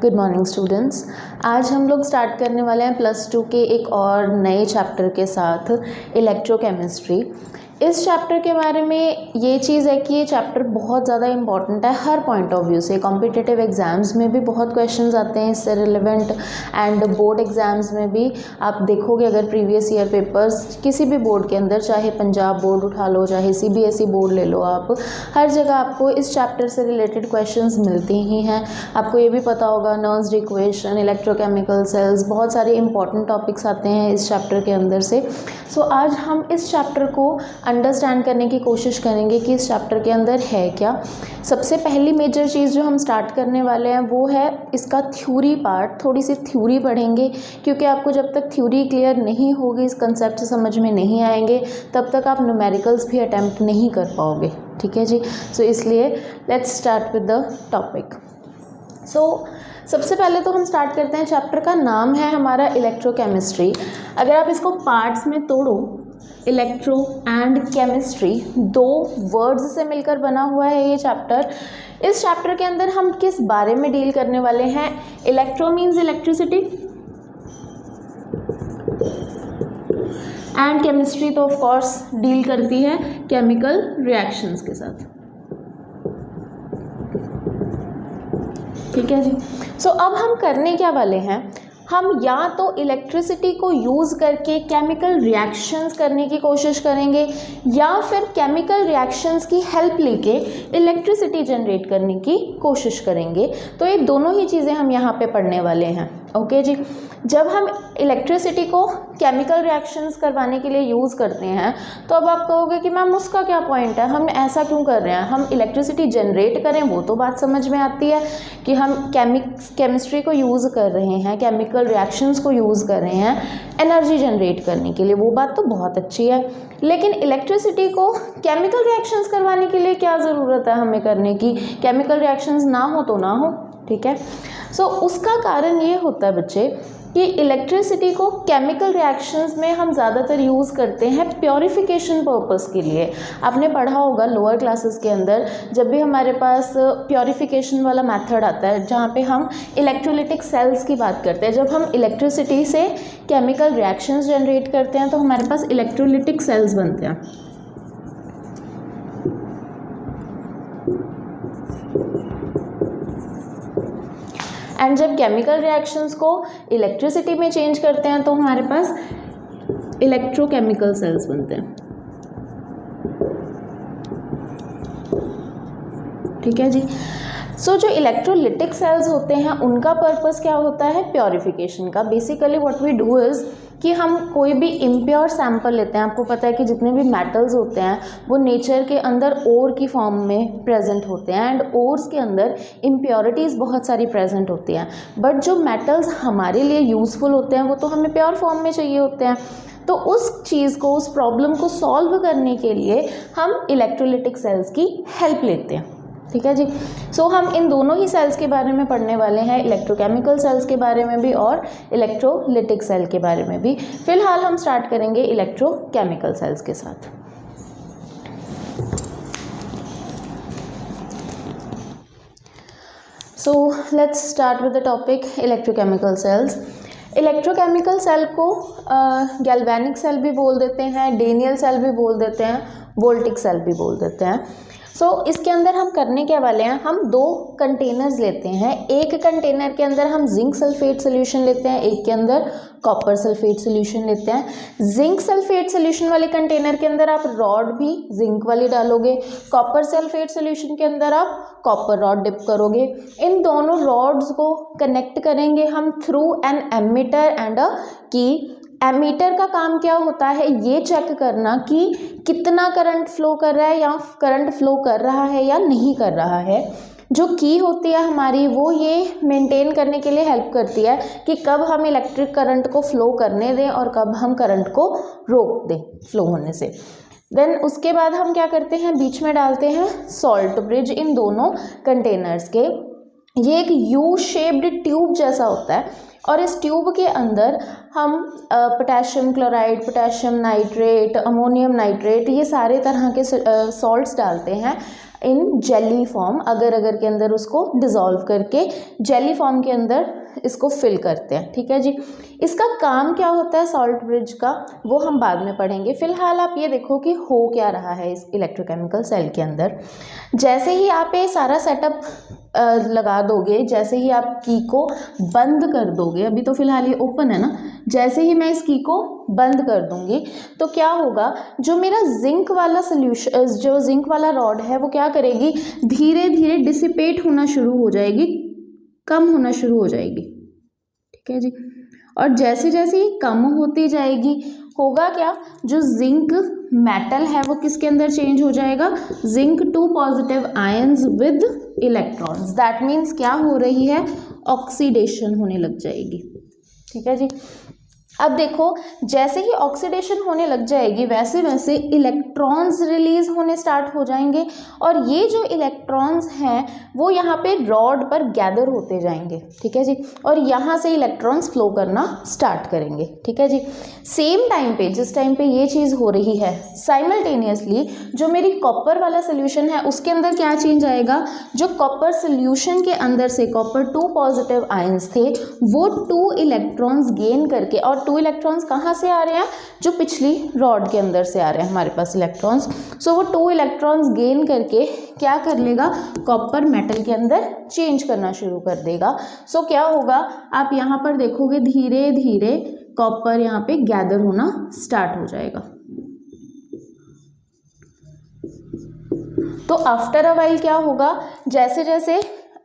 Good morning students. आज हम लोग स्टार्ट करने वाले हैं +2 के एक और नए चैप्टर के साथ इलेक्ट्रोकेमिस्ट्री। इस चैप्टर के बारे में ये चीज़ है कि ये चैप्टर बहुत ज़्यादा इंपॉर्टेंट है हर पॉइंट ऑफ व्यू से। कॉम्पिटिटिव एग्ज़ाम्स में भी बहुत क्वेश्चंस आते हैं इससे रिलेवेंट, एंड बोर्ड एग्ज़ाम्स में भी आप देखोगे अगर प्रीवियस ईयर पेपर्स किसी भी बोर्ड के अंदर, चाहे पंजाब बोर्ड उठा लो, चाहे CBSE बोर्ड ले लो, आप हर जगह आपको इस चैप्टर से रिलेटेड क्वेश्चंस मिलते ही हैं। आपको ये भी पता होगा नर्स्ड इक्वेशन, इलेक्ट्रोकेमिकल सेल्स, बहुत सारे इंपॉर्टेंट टॉपिक्स आते हैं इस चैप्टर के अंदर से। सो आज हम इस चैप्टर को अंडरस्टैंड करने की कोशिश करेंगे कि इस चैप्टर के अंदर है क्या। सबसे पहली मेजर चीज़ जो हम स्टार्ट करने वाले हैं वो है इसका थ्योरी पार्ट। थोड़ी सी थ्योरी पढ़ेंगे क्योंकि आपको जब तक थ्योरी क्लियर नहीं होगी, इस कंसेप्ट समझ में नहीं आएंगे, तब तक आप न्यूमेरिकल्स भी अटैम्प्ट नहीं कर पाओगे। ठीक है जी। सो इसलिए let's start with the topic. सबसे पहले तो हम स्टार्ट करते हैं, चैप्टर का नाम है हमारा इलेक्ट्रोकेमिस्ट्री। अगर आप इसको पार्ट्स में तोड़ो, इलेक्ट्रो एंड केमिस्ट्री दो वर्ड्स से मिलकर बना हुआ है ये चैप्टर। इस चैप्टर के अंदर हम किस बारे में डील करने वाले हैं? Electro means electricity and chemistry तो ऑफ कोर्स डील करती है केमिकल रिएक्शंस के साथ। ठीक है जी। अब हम करने क्या वाले हैं, हम या तो इलेक्ट्रिसिटी को यूज़ करके केमिकल रिएक्शंस करने की कोशिश करेंगे या फिर केमिकल रिएक्शंस की हेल्प लेके इलेक्ट्रिसिटी जनरेट करने की कोशिश करेंगे। तो ये दोनों ही चीज़ें हम यहाँ पे पढ़ने वाले हैं। ओके जी। जब हम इलेक्ट्रिसिटी को केमिकल रिएक्शंस करवाने के लिए यूज़ करते हैं तो अब आप कहोगे कि मैम उसका क्या पॉइंट है, हम ऐसा क्यों कर रहे हैं? हम इलेक्ट्रिसिटी जनरेट करें वो तो बात समझ में आती है कि हम केमिस्ट्री को यूज़ कर रहे हैं, केमिकल रिएक्शंस को यूज़ कर रहे हैं एनर्जी जनरेट करने के लिए, वो बात तो बहुत अच्छी है। लेकिन इलेक्ट्रिसिटी को केमिकल रिएक्शंस करवाने के लिए क्या ज़रूरत है हमें करने की? केमिकल रिएक्शंस ना हो तो ना हो। ठीक है। उसका कारण ये होता है बच्चे कि इलेक्ट्रिसिटी को केमिकल रिएक्शंस में हम ज़्यादातर यूज़ करते हैं प्योरिफिकेशन पर्पस के लिए। आपने पढ़ा होगा लोअर क्लासेस के अंदर, जब भी हमारे पास प्योरिफिकेशन वाला मेथड आता है जहाँ पे हम इलेक्ट्रोलिटिक सेल्स की बात करते हैं। जब हम इलेक्ट्रिसिटी से केमिकल रिएक्शंस जनरेट करते हैं तो हमारे पास इलेक्ट्रोलिटिक सेल्स बनते हैं। एंड जब केमिकल रिएक्शंस को इलेक्ट्रिसिटी में चेंज करते हैं तो हमारे पास इलेक्ट्रोकेमिकल सेल्स बनते हैं। ठीक है जी। जो इलेक्ट्रोलिटिक सेल्स होते हैं उनका पर्पस क्या होता है? प्योरिफिकेशन का। Basically what we do is कि हम कोई भी इम्प्योर सैंपल लेते हैं। आपको पता है कि जितने भी मेटल्स होते हैं वो नेचर के अंदर ओर की फॉर्म में प्रेजेंट होते हैं, एंड ओर्स के अंदर इम्प्योरिटीज़ बहुत सारी प्रेजेंट होती हैं। बट जो मेटल्स हमारे लिए यूज़फुल होते हैं वो तो हमें प्योर फॉर्म में चाहिए होते हैं। तो उस चीज़ को, उस प्रॉब्लम को सॉल्व करने के लिए हम इलेक्ट्रोलिटिक सेल्स की हेल्प लेते हैं। ठीक है जी। हम इन दोनों ही सेल्स के बारे में पढ़ने वाले हैं, इलेक्ट्रोकेमिकल सेल्स के बारे में भी और इलेक्ट्रोलिटिक सेल के बारे में भी। फिलहाल हम स्टार्ट करेंगे इलेक्ट्रोकेमिकल सेल्स के साथ। Let's start with the topic electrochemical cells. Electrochemical cell को गैल्वेनिक सेल भी बोल देते हैं, डेनियल सेल भी बोल देते हैं, वोल्टिक सेल भी बोल देते हैं। इसके अंदर हम करने क्या वाले हैं, हम दो कंटेनर्स लेते हैं। एक कंटेनर के अंदर हम जिंक सल्फेट सोल्यूशन लेते हैं, एक के अंदर कॉपर सल्फेट सोल्यूशन लेते हैं। जिंक सल्फेट सोल्यूशन वाले कंटेनर के अंदर आप रॉड भी जिंक वाली डालोगे, कॉपर सल्फेट सोल्यूशन के अंदर आप कॉपर रॉड डिप करोगे। इन दोनों रॉड्स को कनेक्ट करेंगे हम through an ammeter and a key. Ammeter का काम क्या होता है, ये चेक करना कि कितना करंट फ्लो कर रहा है या करंट फ्लो कर रहा है या नहीं कर रहा है। जो की होती है हमारी वो ये मेंटेन करने के लिए हेल्प करती है कि कब हम इलेक्ट्रिक करंट को फ्लो करने दें और कब हम करंट को रोक दें फ्लो होने से। देन उसके बाद हम क्या करते हैं, बीच में डालते हैं सॉल्ट ब्रिज इन दोनों कंटेनर्स के। ये एक यू शेप्ड ट्यूब जैसा होता है और इस ट्यूब के अंदर हम potassium chloride, potassium nitrate, ammonium nitrate, ये सारे तरह के सॉल्ट्स डालते हैं इन जेली फॉर्म, अगर अगर के अंदर उसको डिज़ोल्व करके जेली फॉर्म के अंदर इसको फिल करते हैं। ठीक है जी। इसका काम क्या होता है सॉल्ट ब्रिज का, वो हम बाद में पढ़ेंगे। फिलहाल आप ये देखो कि हो क्या रहा है इस इलेक्ट्रोकेमिकल सेल के अंदर। जैसे ही आप ये सारा सेटअप लगा दोगे, जैसे ही आप की को बंद कर दोगे, अभी तो फिलहाल ये ओपन है ना, जैसे ही मैं इस की को बंद कर दूंगी तो क्या होगा, जो मेरा जिंक वाला सोल्यूशन, जो जिंक वाला रॉड है वो क्या करेगी, धीरे धीरे डिसिपेट होना शुरू हो जाएगी, कम होना शुरू हो जाएगी। ठीक है जी। और जैसे जैसे ये कम होती जाएगी, होगा क्या, जो जिंक मेटल है वो किसके अंदर चेंज हो जाएगा, zinc two positive ions with electrons. That means क्या हो रही है, ऑक्सीडेशन होने लग जाएगी। ठीक है जी। अब देखो, जैसे ही ऑक्सीडेशन होने लग जाएगी वैसे वैसे इलेक्ट्रॉन्स रिलीज होने स्टार्ट हो जाएंगे, और ये जो इलेक्ट्रॉन्स हैं वो यहाँ पे रॉड पर गैदर होते जाएंगे। ठीक है जी। और यहाँ से इलेक्ट्रॉन्स फ्लो करना स्टार्ट करेंगे। ठीक है जी। सेम टाइम पे, जिस टाइम पे ये चीज़ हो रही है, साइमल्टेनियसली जो मेरी कॉपर वाला सोल्यूशन है उसके अंदर क्या चेंज आएगा, जो कॉपर सोल्यूशन के अंदर से कॉपर 2 पॉजिटिव आयंस थे वो 2 इलेक्ट्रॉन्स गेन करके, और 2 इलेक्ट्रॉन्स कहाँ से आ रहे हैं, जो पिछली रॉड के अंदर से आ रहे हैं हमारे पास इलेक्ट्रॉन्स। सो वो 2 इलेक्ट्रॉन्स गेन करके क्या कर लेगा, कॉपर मेटल के अंदर चेंज करना शुरू कर देगा। सो क्या होगा, आप यहाँ पर देखोगे धीरे धीरे कॉपर यहाँ पे गैदर होना स्टार्ट हो जाएगा। तो आफ्टर अ वाइल क्या होगा, जैसे जैसे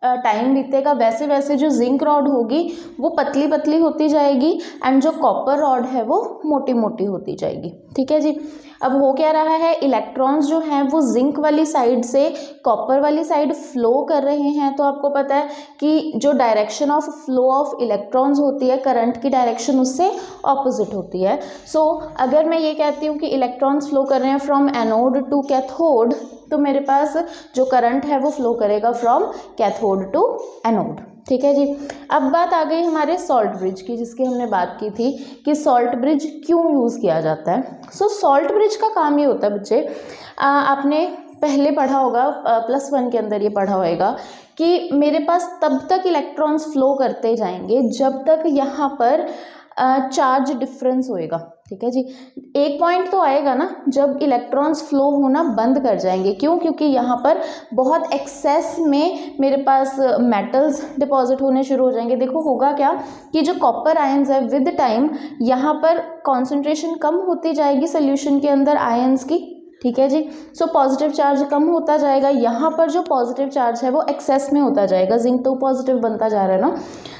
टाइम बीतेगा वैसे वैसे जो जिंक रॉड होगी वो पतली पतली होती जाएगी, एंड जो कॉपर रॉड है वो मोटी मोटी होती जाएगी। ठीक है जी। अब हो क्या रहा है, इलेक्ट्रॉन्स जो हैं वो जिंक वाली साइड से कॉपर वाली साइड फ्लो कर रहे हैं। तो आपको पता है कि जो direction of flow of electrons होती है, करंट की डायरेक्शन उससे ऑपोजिट होती है। सो अगर मैं ये कहती हूँ कि इलेक्ट्रॉन्स फ्लो कर रहे हैं फ्रॉम एनोड टू कैथोड, तो मेरे पास जो करंट है वो फ्लो करेगा फ्रॉम कैथोड टू एनोड। ठीक है जी। अब बात आ गई हमारे सॉल्ट ब्रिज की, जिसकी हमने बात की थी कि सॉल्ट ब्रिज क्यों यूज़ किया जाता है। सो सॉल्ट ब्रिज का काम ये होता है बच्चे, आपने पहले पढ़ा होगा, +1 के अंदर ये पढ़ा होगा कि मेरे पास तब तक इलेक्ट्रॉन्स फ्लो करते जाएंगे जब तक यहाँ पर चार्ज डिफरेंस होएगा। ठीक है जी। एक पॉइंट तो आएगा ना जब इलेक्ट्रॉन्स फ्लो होना बंद कर जाएंगे। क्यों? क्योंकि यहाँ पर बहुत एक्सेस में मेरे पास मेटल्स डिपॉजिट होने शुरू हो जाएंगे। देखो होगा क्या कि जो कॉपर आयंस है विद टाइम यहाँ पर कॉन्सेंट्रेशन कम होती जाएगी सोल्यूशन के अंदर आयंस की। ठीक है जी। सो पॉजिटिव चार्ज कम होता जाएगा, यहाँ पर जो पॉजिटिव चार्ज है वो एक्सेस में होता जाएगा, जिंक 2 पॉजिटिव बनता जा रहा है ना।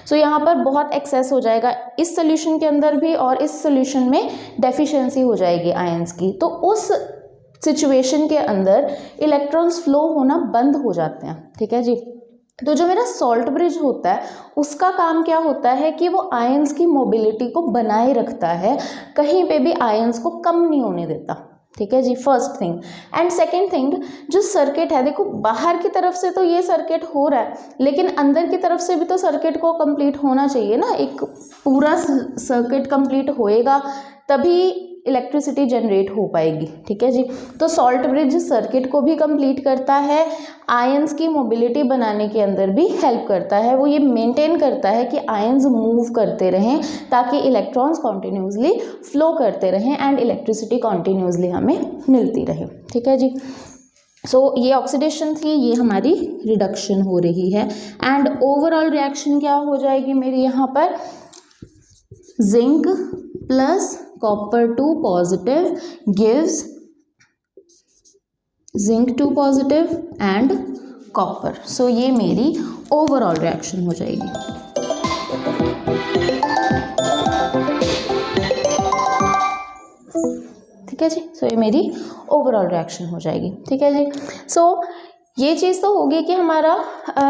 सो यहाँ पर बहुत एक्सेस हो जाएगा इस सोल्यूशन के अंदर भी, और इस सोल्यूशन में डेफिशिएंसी हो जाएगी आयंस की। तो उस सिचुएशन के अंदर इलेक्ट्रॉन्स फ्लो होना बंद हो जाते हैं। ठीक है जी। तो जो मेरा सॉल्ट ब्रिज होता है उसका काम क्या होता है कि वो आयंस की मोबिलिटी को बनाए रखता है, कहीं पे भी आयंस को कम नहीं होने देता। ठीक है जी, first thing. And second thing, जो सर्किट है, देखो बाहर की तरफ से तो ये सर्किट हो रहा है, लेकिन अंदर की तरफ से भी तो सर्किट को कंप्लीट होना चाहिए ना। एक पूरा सर्किट कंप्लीट होएगा तभी इलेक्ट्रिसिटी जनरेट हो पाएगी। ठीक है जी। तो सॉल्ट ब्रिज सर्किट को भी कंप्लीट करता है, आयंस की मोबिलिटी बनाने के अंदर भी हेल्प करता है। वो ये मेंटेन करता है कि आयंस मूव करते रहें ताकि इलेक्ट्रॉन्स कॉन्टिन्यूसली फ्लो करते रहें एंड इलेक्ट्रिसिटी कॉन्टिन्यूसली हमें मिलती रहे। ठीक है जी। सो ये ऑक्सीडेशन थी, ये हमारी रिडक्शन हो रही है, एंड ओवरऑल रिएक्शन क्या हो जाएगी मेरी यहाँ पर, zinc plus copper 2 positive gives zinc 2 positive and copper। so ये मेरी ओवरऑल रिएक्शन हो जाएगी। ठीक है जी। सो ये मेरी ओवरऑल रिएक्शन हो जाएगी। ठीक है जी। सो ये चीज़ तो होगी कि हमारा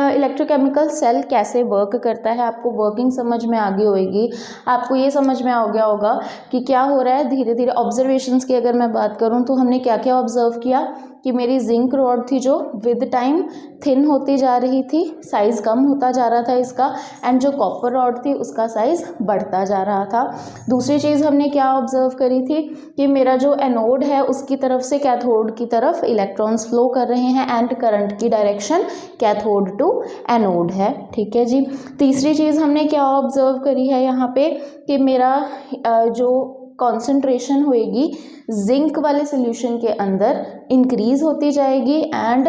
इलेक्ट्रोकेमिकल सेल कैसे वर्क करता है, आपको वर्किंग समझ में आ गई होगी। आपको ये समझ में आ गया होगा कि क्या हो रहा है धीरे धीरे। ऑब्जर्वेशंस की अगर मैं बात करूं तो हमने क्या क्या ऑब्जर्व किया कि मेरी जिंक रॉड थी जो विद टाइम थिन होती जा रही थी, साइज़ कम होता जा रहा था इसका, एंड जो कॉपर रॉड थी उसका साइज़ बढ़ता जा रहा था। दूसरी चीज़ हमने क्या ऑब्जर्व करी थी कि मेरा जो एनोड है उसकी तरफ से कैथोड की तरफ इलेक्ट्रॉन्स फ्लो कर रहे हैं एंड करंट की डायरेक्शन कैथोड टू एनोड है। ठीक है जी। तीसरी चीज़ हमने क्या ऑब्जर्व करी है यहाँ पे कि मेरा जो कॉन्सेंट्रेशन होएगी जिंक वाले सोल्यूशन के अंदर इंक्रीज होती जाएगी एंड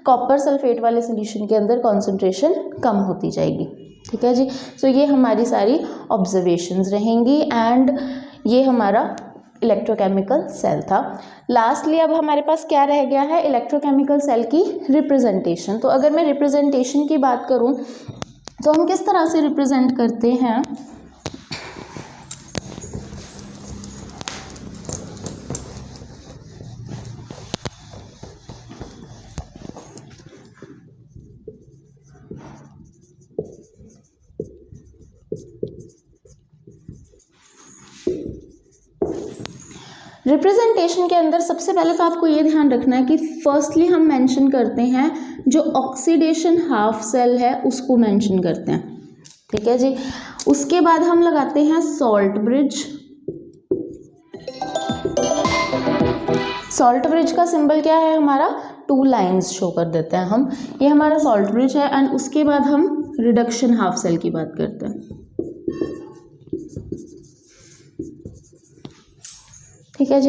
कॉपर सल्फेट वाले सोल्यूशन के अंदर कॉन्सेंट्रेशन कम होती जाएगी। ठीक है जी। सो ये हमारी सारी ऑब्जर्वेशंस रहेंगी एंड ये हमारा इलेक्ट्रोकेमिकल सेल था। लास्टली अब हमारे पास क्या रह गया है, इलेक्ट्रोकेमिकल सेल की रिप्रेजेंटेशन। तो अगर मैं रिप्रेजेंटेशन की बात करूं तो हम किस तरह से रिप्रेजेंट करते हैं, रिप्रेजेंटेशन के अंदर सबसे पहले तो आपको ये ध्यान रखना है कि फर्स्टली हम मेंशन करते हैं जो ऑक्सीडेशन हाफ सेल है उसको मेंशन करते हैं। ठीक है जी। उसके बाद हम लगाते हैं सॉल्ट ब्रिज। सॉल्ट ब्रिज का सिंबल क्या है हमारा, 2 लाइंस शो कर देते हैं हम, ये हमारा सॉल्ट ब्रिज है। एंड उसके बाद हम रिडक्शन हाफ सेल की बात करते हैं। ठीक है जी।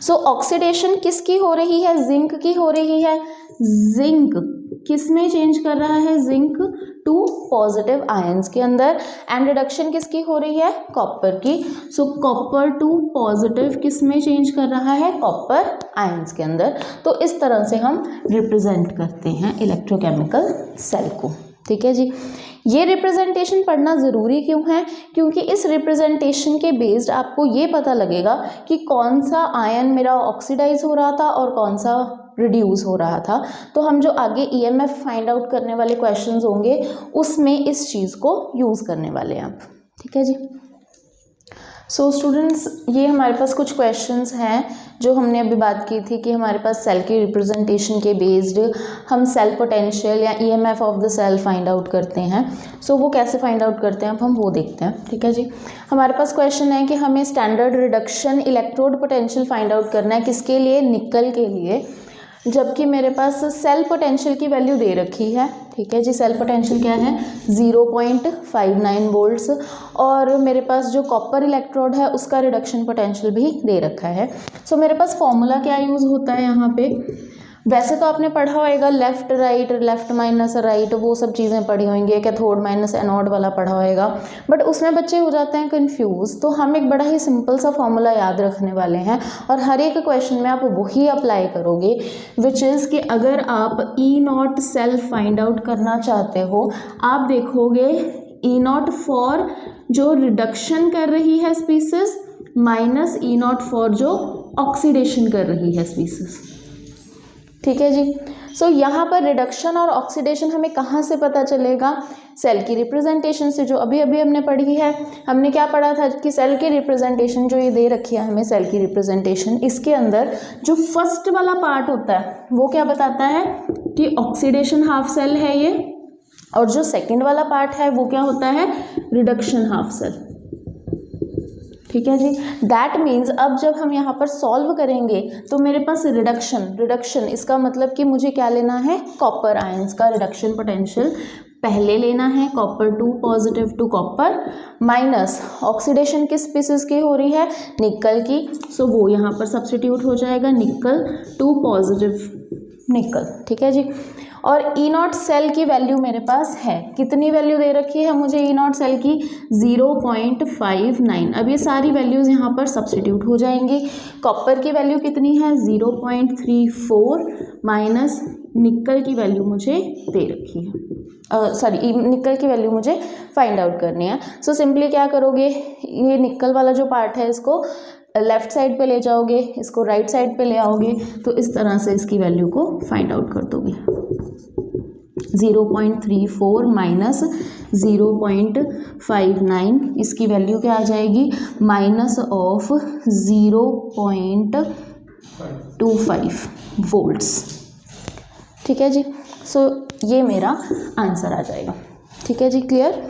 सो ऑक्सीडेशन किसकी हो रही है, जिंक की हो रही है। जिंक किस में चेंज कर रहा है, जिंक टू पॉजिटिव आयंस के अंदर। एंड रिडक्शन किसकी हो रही है, कॉपर की। सो कॉपर टू पॉजिटिव किस में चेंज कर रहा है, कॉपर आयंस के अंदर। तो इस तरह से हम रिप्रेजेंट करते हैं इलेक्ट्रोकेमिकल सेल को। ठीक है जी। ये रिप्रेजेंटेशन पढ़ना ज़रूरी क्यों है, क्योंकि इस रिप्रेजेंटेशन के बेस्ड आपको ये पता लगेगा कि कौन सा आयन मेरा ऑक्सीडाइज हो रहा था और कौन सा रिड्यूस हो रहा था। तो हम जो आगे ईएमएफ फाइंड आउट करने वाले क्वेश्चंस होंगे उसमें इस चीज़ को यूज़ करने वाले हैं आप। ठीक है जी। सो स्टूडेंट्स, ये हमारे पास कुछ क्वेश्चंस हैं जो हमने अभी बात की थी कि हमारे पास सेल की रिप्रेजेंटेशन के बेस्ड हम सेल पोटेंशियल या EMF of the cell find out करते हैं। सो वो कैसे फाइंड आउट करते हैं अब हम वो देखते हैं। ठीक है जी। हमारे पास क्वेश्चन है कि हमें standard reduction electrode potential find out करना है, किसके लिए, निकल के लिए, जबकि मेरे पास सेल पोटेंशियल की वैल्यू दे रखी है। ठीक है जी। सेल पोटेंशियल क्या है, 0.59 वोल्ट्स, और मेरे पास जो कॉपर इलेक्ट्रोड है उसका रिडक्शन पोटेंशियल भी दे रखा है। सो मेरे पास फॉर्मूला क्या यूज़ होता है यहाँ पे, वैसे तो आपने पढ़ा होएगा left right, left minus right, वो सब चीज़ें पढ़ी होंगी, कैथोड माइनस एनोड वाला पढ़ा होएगा, बट उसमें बच्चे हो जाते हैं कंफ्यूज। तो हम एक बड़ा ही सिंपल सा फॉर्मूला याद रखने वाले हैं और हर एक क्वेश्चन में आप वही अप्लाई करोगे, विच इज़ कि अगर आप ई नॉट सेल फाइंड आउट करना चाहते हो, आप देखोगे ई नॉट फॉर जो रिडक्शन कर रही है species minus E naught for जो ऑक्सीडेशन कर रही है स्पीसीज। ठीक है जी। सो यहाँ पर रिडक्शन और ऑक्सीडेशन हमें कहाँ से पता चलेगा, सेल की रिप्रेजेंटेशन से, जो अभी अभी हमने पढ़ी है। हमने क्या पढ़ा था कि सेल की रिप्रेजेंटेशन जो ये दे रखी है हमें, सेल की रिप्रेजेंटेशन, इसके अंदर जो फर्स्ट वाला पार्ट होता है वो क्या बताता है कि ऑक्सीडेशन हाफ सेल है ये, और जो सेकेंड वाला पार्ट है वो क्या होता है, रिडक्शन हाफ सेल। ठीक है जी। दैट मीन्स अब जब हम यहाँ पर सॉल्व करेंगे तो मेरे पास रिडक्शन इसका मतलब कि मुझे क्या लेना है, कॉपर आयंस का रिडक्शन पोटेंशियल पहले लेना है, copper two positive to copper, minus oxidation किस स्पीसीज की हो रही है, निकल की। सो वो यहाँ पर सब्स्टिट्यूट हो जाएगा, निकल टू पॉजिटिव निकल। ठीक है जी। और ई नॉट सेल की वैल्यू मेरे पास है, कितनी वैल्यू दे रखी है मुझे ई नॉट सेल की, 0.59। अब ये सारी वैल्यूज़ यहाँ पर सब्स्टिट्यूट हो जाएंगी। कॉपर की वैल्यू कितनी है, 0.34, माइनस निकल की वैल्यू मुझे दे रखी है, निकल की वैल्यू मुझे फाइंड आउट करनी है। सो सिंपली क्या करोगे, ये निकल वाला जो पार्ट है इसको लेफ़्ट साइड पे ले जाओगे, इसको राइट साइड पे ले आओगे, तो इस तरह से इसकी वैल्यू को फाइंड आउट कर दोगे। 0.34 माइनस 0.59, इसकी वैल्यू क्या आ जाएगी, माइनस ऑफ 0.34 0.25 वोल्ट्स। ठीक है जी, सो ये मेरा आंसर आ जाएगा। ठीक है जी, क्लियर।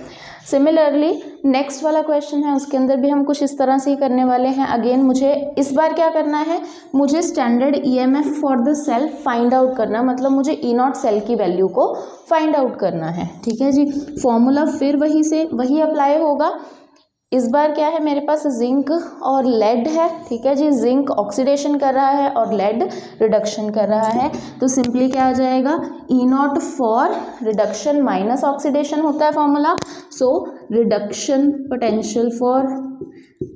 सिमिलरली नेक्स्ट वाला क्वेश्चन है, उसके अंदर भी हम कुछ इस तरह से ही करने वाले हैं। अगेन मुझे इस बार क्या करना है, मुझे standard EMF for the cell find out करना, मतलब मुझे ई नॉट सेल की वैल्यू को फाइंड आउट करना है। ठीक है जी, फॉर्मूला फिर वही अप्लाई होगा। इस बार क्या है, मेरे पास जिंक और लेड है। ठीक है जी, जिंक ऑक्सीडेशन कर रहा है और लेड रिडक्शन कर रहा है, तो सिंपली क्या आ जाएगा, E naught for reduction minus oxidation होता है formula, so reduction potential for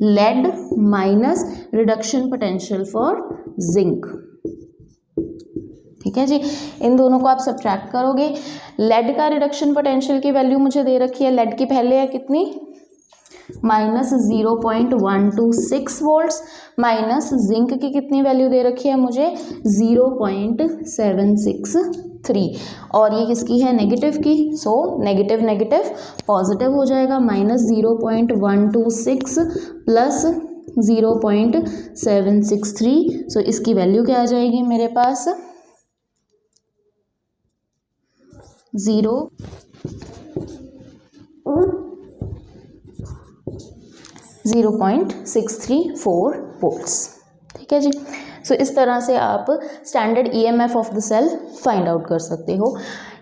lead minus reduction potential for zinc. ठीक है जी, इन दोनों को आप सब्ट्रैक्ट करोगे। लेड का रिडक्शन पोटेंशियल की वैल्यू मुझे दे रखी है, लेड की पहले है कितनी, माइनस 0.126 वोल्ट्स, माइनस जिंक की कितनी वैल्यू दे रखी है मुझे 0.763, और ये किसकी है, नेगेटिव की, सो नेगेटिव नेगेटिव पॉजिटिव हो जाएगा, माइनस 0.126 प्लस 0.763, सो इसकी वैल्यू क्या आ जाएगी मेरे पास 0.634 वोल्ट्स। ठीक है जी, सो इस तरह से आप standard EMF of the cell find out कर सकते हो।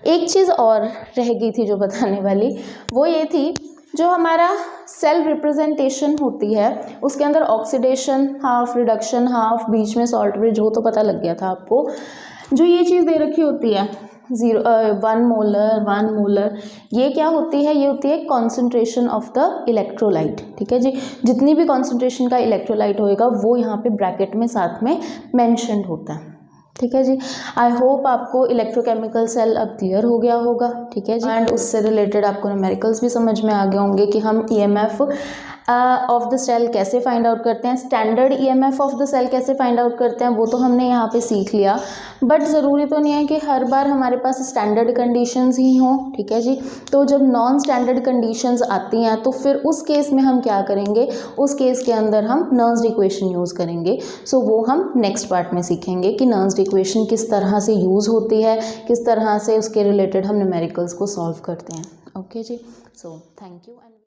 एक चीज़ और रह गई थी जो बताने वाली, वो ये थी, जो हमारा सेल रिप्रेजेंटेशन होती है उसके अंदर ऑक्सीडेशन हाफ, रिडक्शन हाफ, बीच में सॉल्ट ब्रिज हो तो पता लग गया था आपको। जो ये चीज़ दे रखी होती है 1 मोलर, ये क्या होती है, ये होती है कॉन्सेंट्रेशन ऑफ द इलेक्ट्रोलाइट। ठीक है जी, जितनी भी कॉन्सेंट्रेशन का इलेक्ट्रोलाइट होएगा वो यहाँ पे ब्रैकेट में साथ में मेंशन्ड होता है। ठीक है जी, आई होप आपको इलेक्ट्रोकेमिकल सेल अब क्लियर हो गया होगा। ठीक है जी, एंड उससे रिलेटेड आपको न्यूमेरिकल्स भी समझ में आ गए होंगे कि हम ईएमएफ ऑफ द सेल कैसे फाइंड आउट करते हैं, standard EMF of the cell कैसे फाइंड आउट करते हैं, वो तो हमने यहाँ पे सीख लिया। बट ज़रूरी तो नहीं है कि हर बार हमारे पास स्टैंडर्ड कंडीशंस ही हों। ठीक है जी, तो जब नॉन स्टैंडर्ड कंडीशंस आती हैं तो फिर उस केस में हम क्या करेंगे, उस केस के अंदर हम नर्स्ड इक्वेशन यूज़ करेंगे। सो वो हम नेक्स्ट पार्ट में सीखेंगे कि नर्स्ड इक्वेशन किस तरह से यूज़ होती है, किस तरह से उसके रिलेटेड हम न्यूमेरिकल्स को सॉल्व करते हैं। ओके जी, सो थैंक यू।